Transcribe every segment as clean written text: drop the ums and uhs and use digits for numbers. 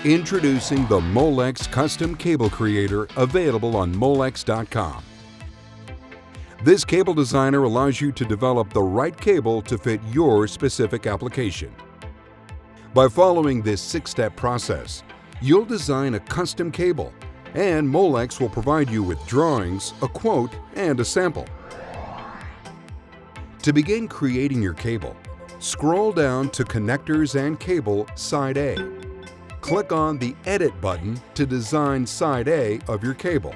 Introducing the Molex Custom Cable Creator, available on Molex.com. This cable designer allows you to develop the right cable to fit your specific application. By following this 6-step process, you'll design a custom cable, and Molex will provide you with drawings, a quote, and a sample. To begin creating your cable, scroll down to Connectors and Cable, Side A. Click on the Edit button to design Side A of your cable.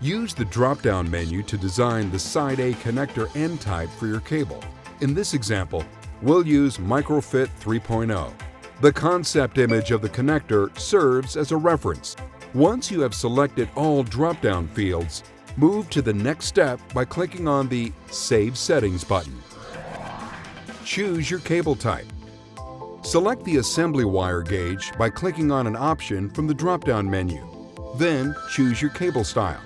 Use the drop-down menu to design the Side A connector end type for your cable. In this example, we'll use Microfit 3.0. The concept image of the connector serves as a reference. Once you have selected all drop-down fields, move to the next step by clicking on the Save Settings button. Choose your cable type. Select the assembly wire gauge by clicking on an option from the drop-down menu. Then choose your cable style.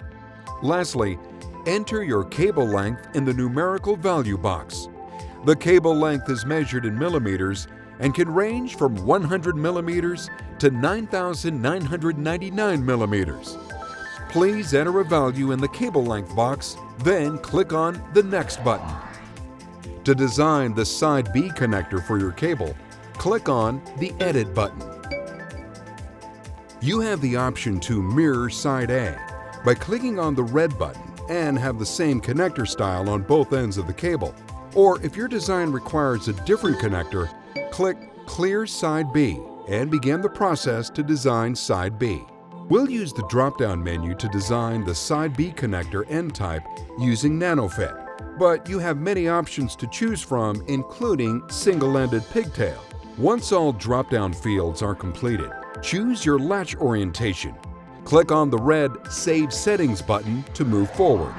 Lastly, enter your cable length in the numerical value box. The cable length is measured in millimeters and can range from 100 millimeters to 9,999 millimeters. Please enter a value in the cable length box, then click on the Next button. To design the Side B connector for your cable, click on the Edit button. You have the option to mirror Side A by clicking on the red button and have the same connector style on both ends of the cable. Or if your design requires a different connector, click Clear Side B and begin the process to design Side B. We'll use the drop-down menu to design the Side B connector end type using NanoFit, but you have many options to choose from, including single-ended pigtail. Once all drop-down fields are completed, choose your latch orientation. Click on the red Save Settings button to move forward.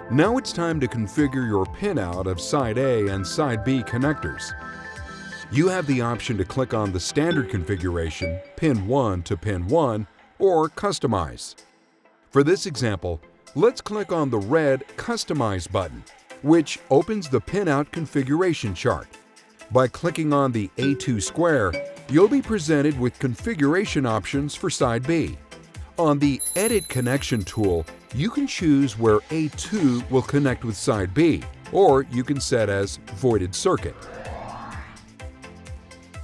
Now it's time to configure your pinout of Side A and Side B connectors. You have the option to click on the standard configuration, pin 1 to pin 1, or Customize. For this example, let's click on the red Customize button, which opens the pinout configuration chart. By clicking on the A2 square, you'll be presented with configuration options for Side B. On the Edit Connection tool, you can choose where A2 will connect with Side B, or you can set as Voided Circuit.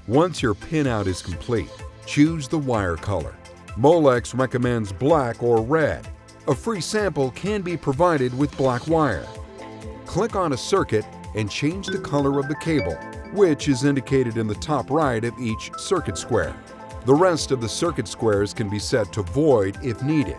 Once your pinout is complete, choose the wire color. Molex recommends black or red. A free sample can be provided with black wire. Click on a circuit and change the color of the cable, which is indicated in the top right of each circuit square. The rest of the circuit squares can be set to void if needed.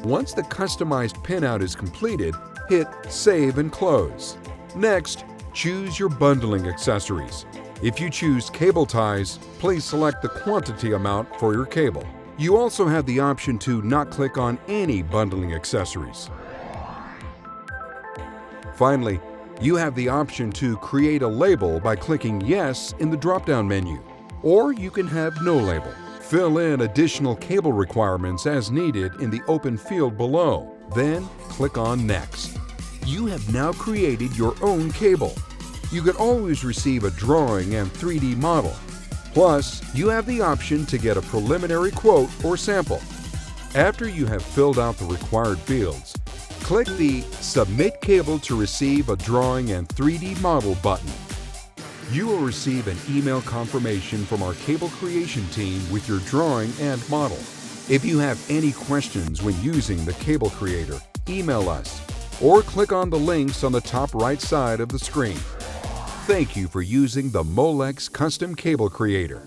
Once the customized pinout is completed, hit Save and Close. Next, choose your bundling accessories. If you choose cable ties, please select the quantity amount for your cable. You also have the option to not click on any bundling accessories. Finally, you have the option to create a label by clicking Yes in the drop-down menu, or you can have no label. Fill in additional cable requirements as needed in the open field below, then click on Next. You have now created your own cable. You can always receive a drawing and 3D model. Plus, you have the option to get a preliminary quote or sample. After you have filled out the required fields, click the Submit Cable to receive a drawing and 3D model button. You will receive an email confirmation from our cable creation team with your drawing and model. If you have any questions when using the Cable Creator, email us or click on the links on the top right side of the screen. Thank you for using the Molex Custom Cable Creator.